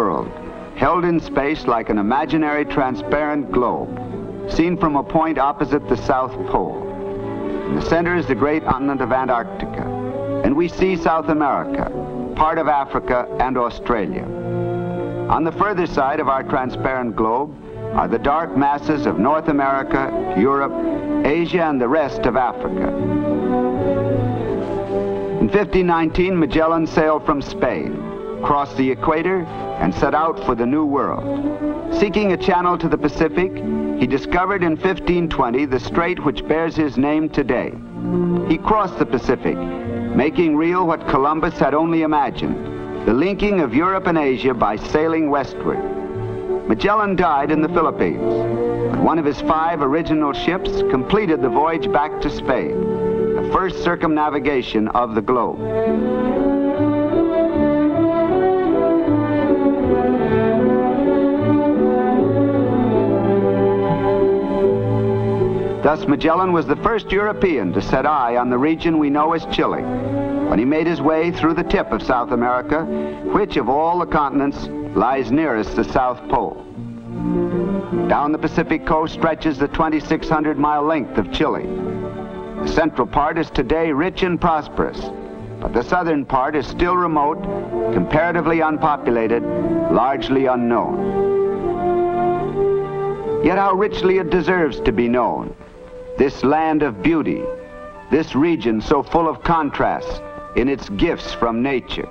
world, held in space like an imaginary transparent globe, seen from a point opposite the South Pole. In the center is the great continent of Antarctica, and we see South America, part of Africa and Australia. On the further side of our transparent globe are the dark masses of North America, Europe, Asia, and the rest of Africa. In 1519, Magellan sailed from Spain, crossed the equator, and set out for the New World. Seeking a channel to the Pacific, he discovered in 1520 the strait which bears his name today. He crossed the Pacific, making real what Columbus had only imagined, the linking of Europe and Asia by sailing westward. Magellan died in the Philippines, but one of his 5 original ships completed the voyage back to Spain, the first circumnavigation of the globe. Thus, Magellan was the first European to set eye on the region we know as Chile, when he made his way through the tip of South America, which of all the continents lies nearest the South Pole. Down the Pacific coast stretches the 2,600-mile length of Chile. The central part is today rich and prosperous, but the southern part is still remote, comparatively unpopulated, largely unknown. Yet how richly it deserves to be known. This land of beauty, this region so full of contrasts in its gifts from nature.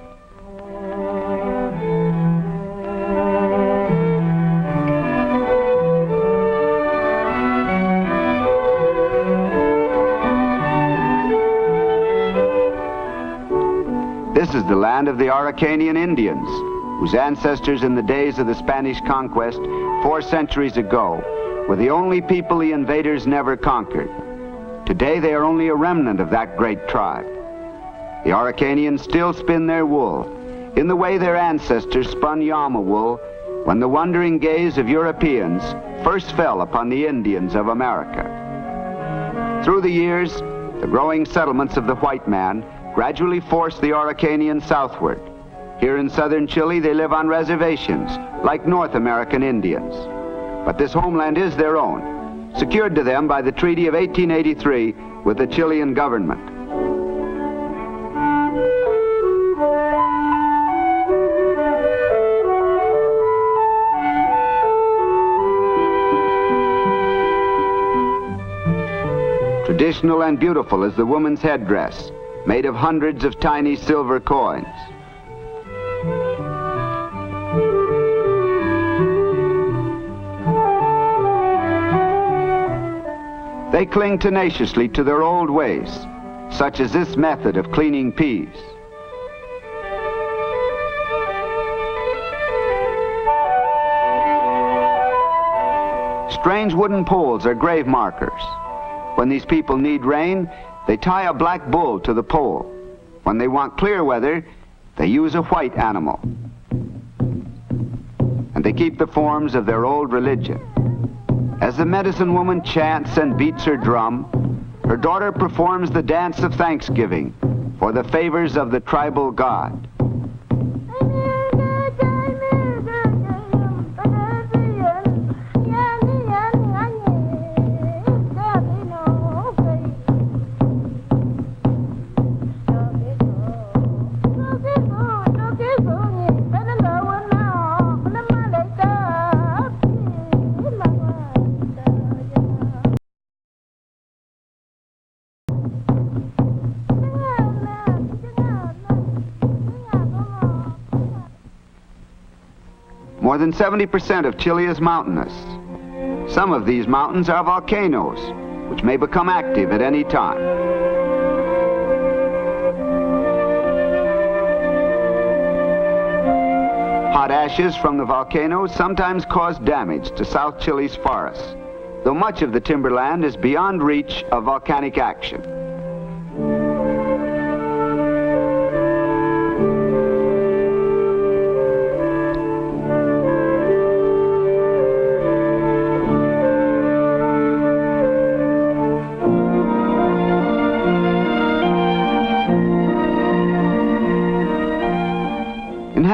This is the land of the Araucanian Indians, whose ancestors in the days of the Spanish conquest 4 centuries ago were the only people the invaders never conquered. Today they are only a remnant of that great tribe. The Araucanians still spin their wool in the way their ancestors spun llama wool when the wondering gaze of Europeans first fell upon the Indians of America. Through the years, the growing settlements of the white man gradually forced the Araucanians southward. Here in southern Chile, they live on reservations like North American Indians. But this homeland is their own, secured to them by the Treaty of 1883 with the Chilean government. Traditional and beautiful is the woman's headdress, made of hundreds of tiny silver coins. They cling tenaciously to their old ways, such as this method of cleaning peas. Strange wooden poles are grave markers. When these people need rain, they tie a black bull to the pole. When they want clear weather, they use a white animal. And they keep the forms of their old religion. As the medicine woman chants and beats her drum, her daughter performs the dance of thanksgiving for the favors of the tribal god. More than 70% of Chile is mountainous. Some of these mountains are volcanoes, which may become active at any time. Hot ashes from the volcanoes sometimes cause damage to South Chile's forests, though much of the timberland is beyond reach of volcanic action.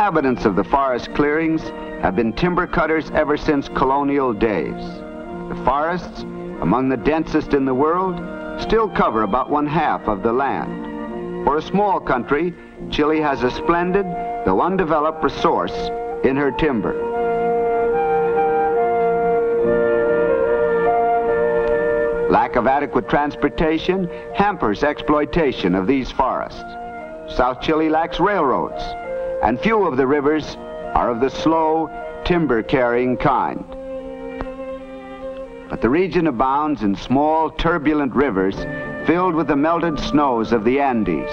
inhabitants of the forest clearings have been timber cutters ever since colonial days. The forests, among the densest in the world, still cover about 1/2 of the land. For a small country, Chile has a splendid, though undeveloped, resource in her timber. Lack of adequate transportation hampers exploitation of these forests. South Chile lacks railroads, and few of the rivers are of the slow, timber-carrying kind. But the region abounds in small, turbulent rivers filled with the melted snows of the Andes.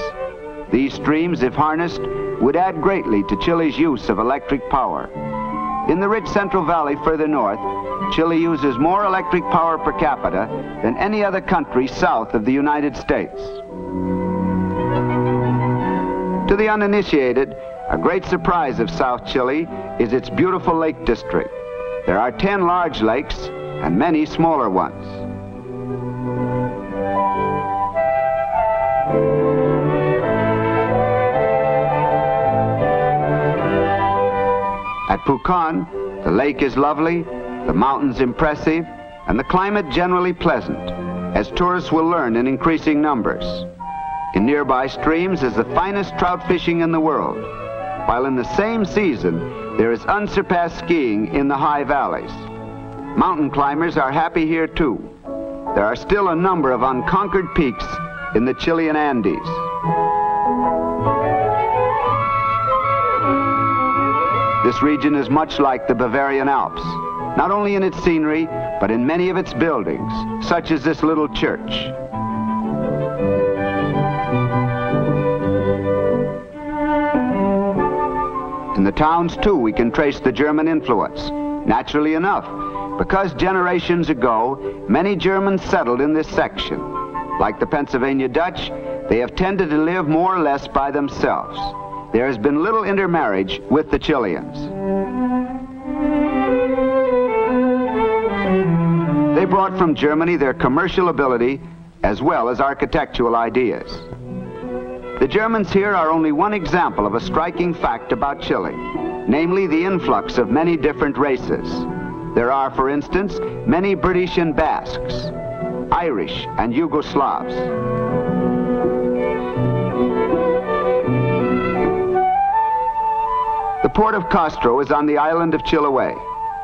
These streams, if harnessed, would add greatly to Chile's use of electric power. In the rich Central Valley further north, Chile uses more electric power per capita than any other country south of the United States. To the uninitiated, a great surprise of South Chile is its beautiful lake district. There are 10 large lakes and many smaller ones. At Pucón, the lake is lovely, the mountains impressive, and the climate generally pleasant, as tourists will learn in increasing numbers. In nearby streams is the finest trout fishing in the world, while in the same season there is unsurpassed skiing in the high valleys. Mountain climbers are happy here too. There are still a number of unconquered peaks in the Chilean Andes. This region is much like the Bavarian Alps, not only in its scenery, but in many of its buildings, such as this little church. In the towns, too, we can trace the German influence, naturally enough, because generations ago, many Germans settled in this section. Like the Pennsylvania Dutch, they have tended to live more or less by themselves. There has been little intermarriage with the Chileans. They brought from Germany their commercial ability as well as architectural ideas. The Germans here are only one example of a striking fact about Chile, namely the influx of many different races. There are, for instance, many British and Basques, Irish and Yugoslavs. The port of Castro is on the island of Chiloé,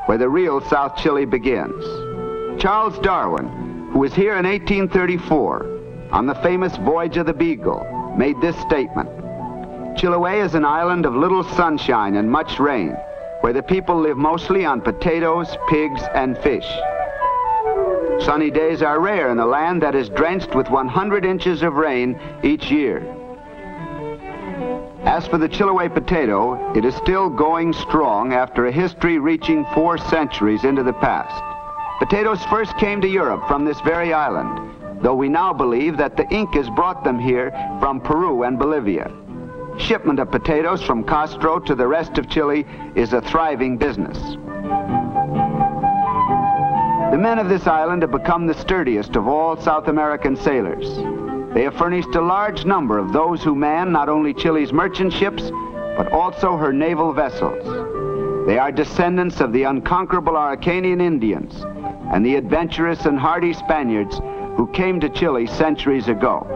where the real South Chile begins. Charles Darwin, who was here in 1834 on the famous voyage of the Beagle, made this statement: Chiloé is an island of little sunshine and much rain, where the people live mostly on potatoes, pigs, and fish. Sunny days are rare in a land that is drenched with 100 inches of rain each year. As for the Chiloé potato, it is still going strong after a history reaching 4 centuries into the past. Potatoes first came to Europe from this very island, though we now believe that the Incas brought them here from Peru and Bolivia. Shipment of potatoes from Castro to the rest of Chile is a thriving business. The men of this island have become the sturdiest of all South American sailors. They have furnished a large number of those who man not only Chile's merchant ships, but also her naval vessels. They are descendants of the unconquerable Araucanian Indians and the adventurous and hardy Spaniards who came to Chile centuries ago.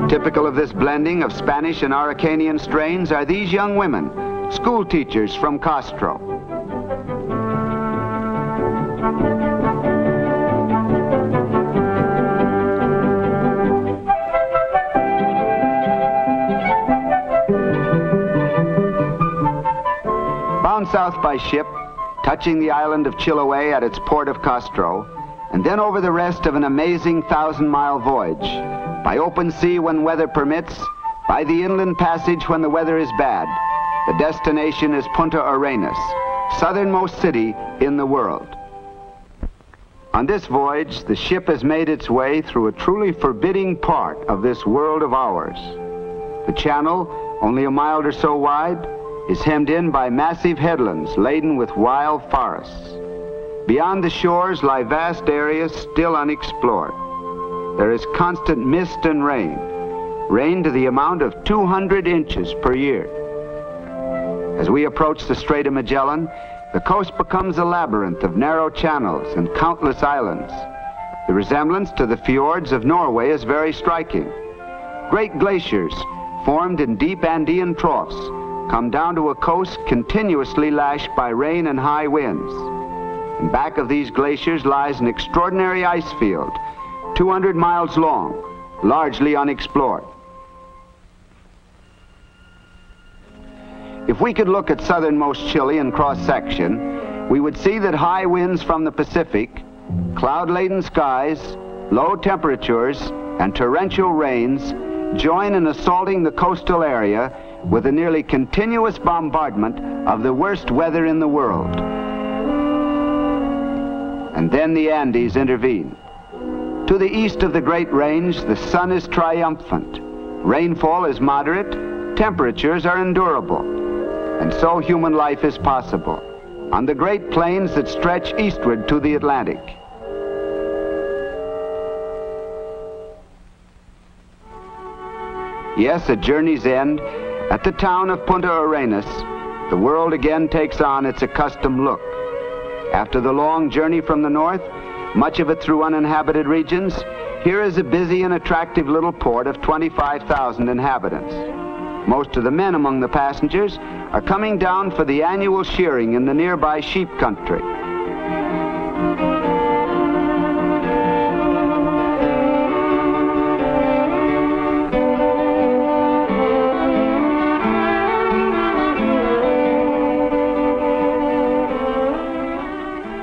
Typical of this blending of Spanish and Araucanian strains are these young women, school teachers from Castro. Bound south by ship, touching the island of Chiloé at its port of Castro, and then over the rest of an amazing 1,000-mile voyage, by open sea when weather permits, by the inland passage when the weather is bad. The destination is Punta Arenas, southernmost city in the world. On this voyage, the ship has made its way through a truly forbidding part of this world of ours. The channel, only a mile or so wide, is hemmed in by massive headlands laden with wild forests. Beyond the shores lie vast areas still unexplored. There is constant mist and rain. rain to the amount of 200 inches per year. As we approach the Strait of Magellan, the coast becomes a labyrinth of narrow channels and countless islands. The resemblance to the fjords of Norway is very striking. Great glaciers, formed in deep Andean troughs, come down to a coast continuously lashed by rain and high winds. In back of these glaciers lies an extraordinary ice field, 200 miles long, largely unexplored. If we could look at southernmost Chile in cross-section, we would see that high winds from the Pacific, cloud-laden skies, low temperatures, and torrential rains join in assaulting the coastal area with a nearly continuous bombardment of the worst weather in the world. And then the Andes intervene. To the east of the Great Range, the sun is triumphant. Rainfall is moderate, temperatures are endurable, and so human life is possible on the great plains that stretch eastward to the Atlantic. Yes, at journey's end, at the town of Punta Arenas, the world again takes on its accustomed look. After the long journey from the north, much of it through uninhabited regions, here is a busy and attractive little port of 25,000 inhabitants. Most of the men among the passengers are coming down for the annual shearing in the nearby sheep country.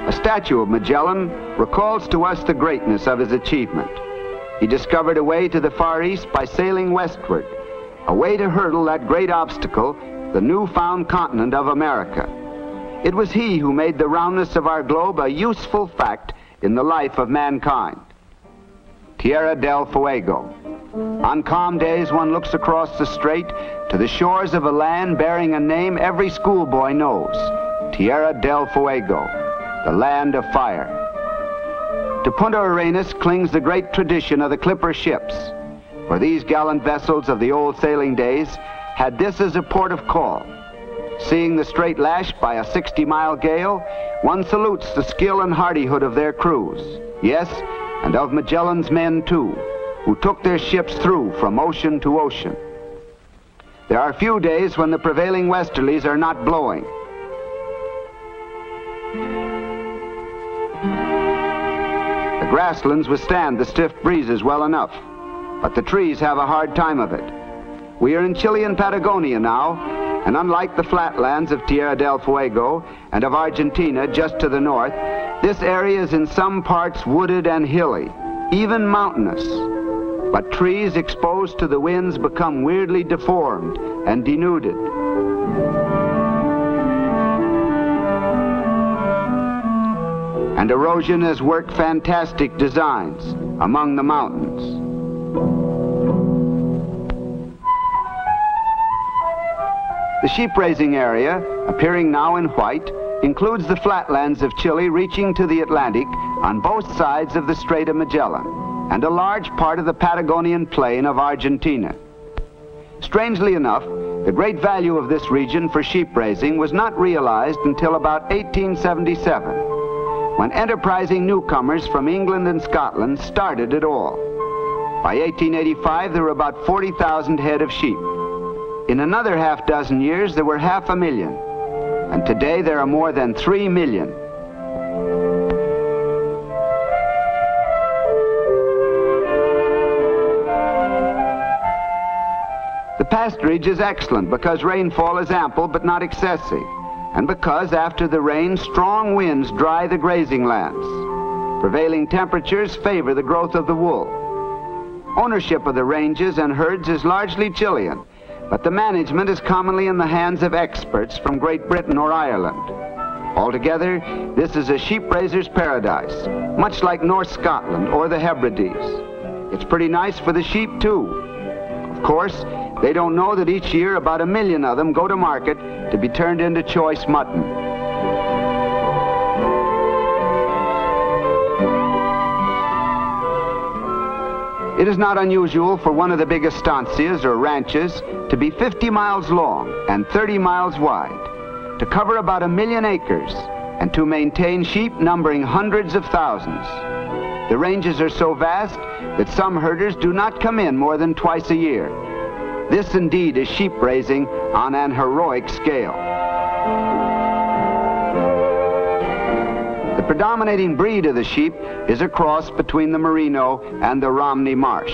A statue of Magellan recalls to us the greatness of his achievement. He discovered a way to the Far East by sailing westward, a way to hurdle that great obstacle, the newfound continent of America. It was he who made the roundness of our globe a useful fact in the life of mankind. Tierra del Fuego. On calm days, one looks across the strait to the shores of a land bearing a name every schoolboy knows, Tierra del Fuego, the land of fire. To Punta Arenas clings the great tradition of the clipper ships, for these gallant vessels of the old sailing days had this as a port of call. Seeing the strait lashed by a 60-mile gale, one salutes the skill and hardihood of their crews. Yes, and of Magellan's men too, who took their ships through from ocean to ocean. There are few days when the prevailing westerlies are not blowing. The grasslands withstand the stiff breezes well enough, but the trees have a hard time of it. We are in Chilean Patagonia now, and unlike the flatlands of Tierra del Fuego and of Argentina just to the north, this area is in some parts wooded and hilly, even mountainous. But trees exposed to the winds become weirdly deformed and denuded. And erosion has worked fantastic designs among the mountains. The sheep-raising area, appearing now in white, includes the flatlands of Chile reaching to the Atlantic on both sides of the Strait of Magellan, and a large part of the Patagonian plain of Argentina. Strangely enough, the great value of this region for sheep-raising was not realized until about 1877, when enterprising newcomers from England and Scotland started it all. By 1885, there were about 40,000 head of sheep. In another half dozen years, there were 500,000, and today there are more than 3 million. The pasturage is excellent because rainfall is ample but not excessive, and because after the rain, strong winds dry the grazing lands. Prevailing temperatures favor the growth of the wool. Ownership of the ranges and herds is largely Chilean, but the management is commonly in the hands of experts from Great Britain or Ireland. Altogether, this is a sheep-raiser's paradise, much like North Scotland or the Hebrides. It's pretty nice for the sheep, too. Of course, they don't know that each year about 1 million of them go to market to be turned into choice mutton. It is not unusual for one of the big estancias or ranches to be 50 miles long and 30 miles wide, to cover about 1 million acres, and to maintain sheep numbering hundreds of thousands. The ranges are so vast that some herders do not come in more than twice a year. This indeed is sheep raising on an heroic scale. The predominating breed of the sheep is a cross between the Merino and the Romney Marsh.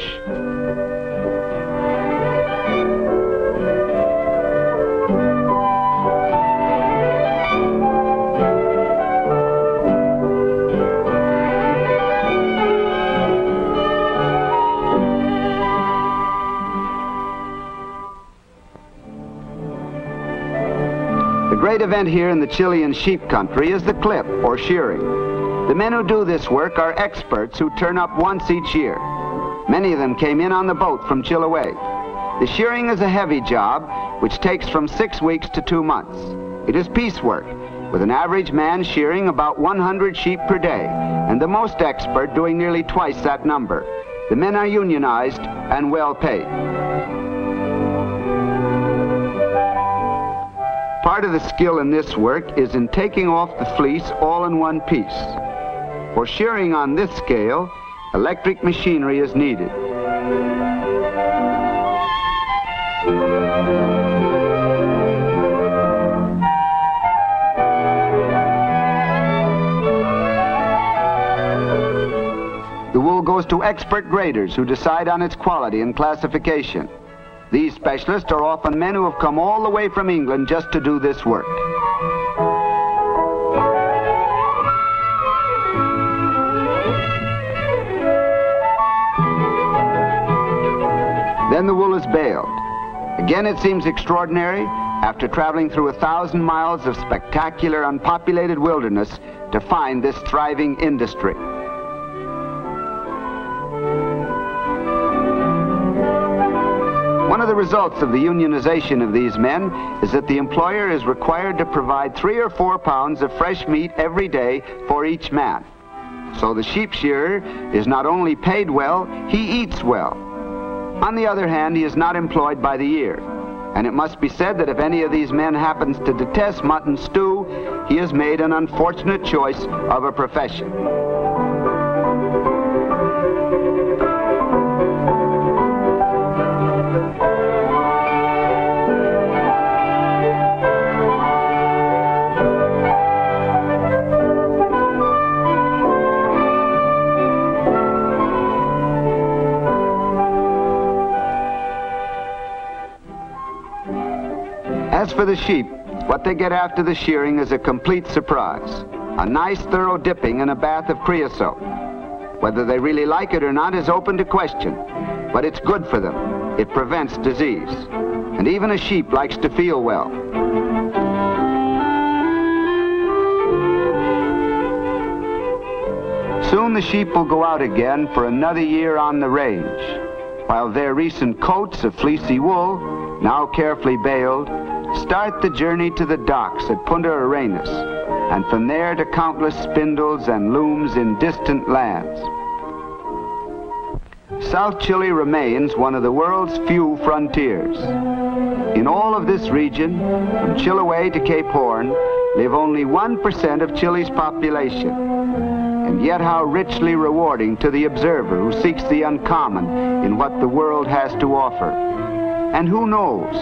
The great event here in the Chilean sheep country is the clip, or shearing. The men who do this work are experts who turn up once each year. Many of them came in on the boat from Chiloé. The shearing is a heavy job, which takes from 6 weeks to 2 months. It is piecework, with an average man shearing about 100 sheep per day, and the most expert doing nearly twice that number. The men are unionized and well paid. Part of the skill in this work is in taking off the fleece all in one piece. For shearing on this scale, electric machinery is needed. The wool goes to expert graders who decide on its quality and classification. These specialists are often men who have come all the way from England just to do this work. Then the wool is baled. Again, it seems extraordinary, after traveling through 1,000 miles of spectacular unpopulated wilderness, to find this thriving industry. One of the results of the unionization of these men is that the employer is required to provide 3 or 4 pounds of fresh meat every day for each man. So the sheep shearer is not only paid well, he eats well. On the other hand, he is not employed by the year. And it must be said that if any of these men happens to detest mutton stew, he has made an unfortunate choice of a profession. As for the sheep, what they get after the shearing is a complete surprise. A nice thorough dipping in a bath of creosote. Whether they really like it or not is open to question, but it's good for them. It prevents disease. And even a sheep likes to feel well. Soon the sheep will go out again for another year on the range, while their recent coats of fleecy wool, now carefully baled, start the journey to the docks at Punta, and from there to countless spindles and looms in distant lands. South Chile remains one of the world's few frontiers. In all of this region, from Chiloé to Cape Horn, live only 1% of Chile's population. And yet how richly rewarding to the observer who seeks the uncommon in what the world has to offer. And who knows?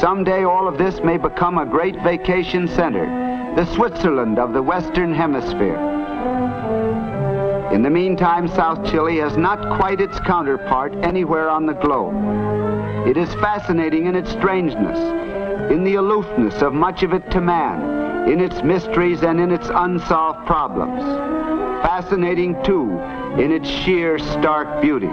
Someday all of this may become a great vacation center, the Switzerland of the Western Hemisphere. In the meantime, South Chile has not quite its counterpart anywhere on the globe. It is fascinating in its strangeness, in the aloofness of much of it to man, in its mysteries and in its unsolved problems. Fascinating, too, in its sheer, stark beauty.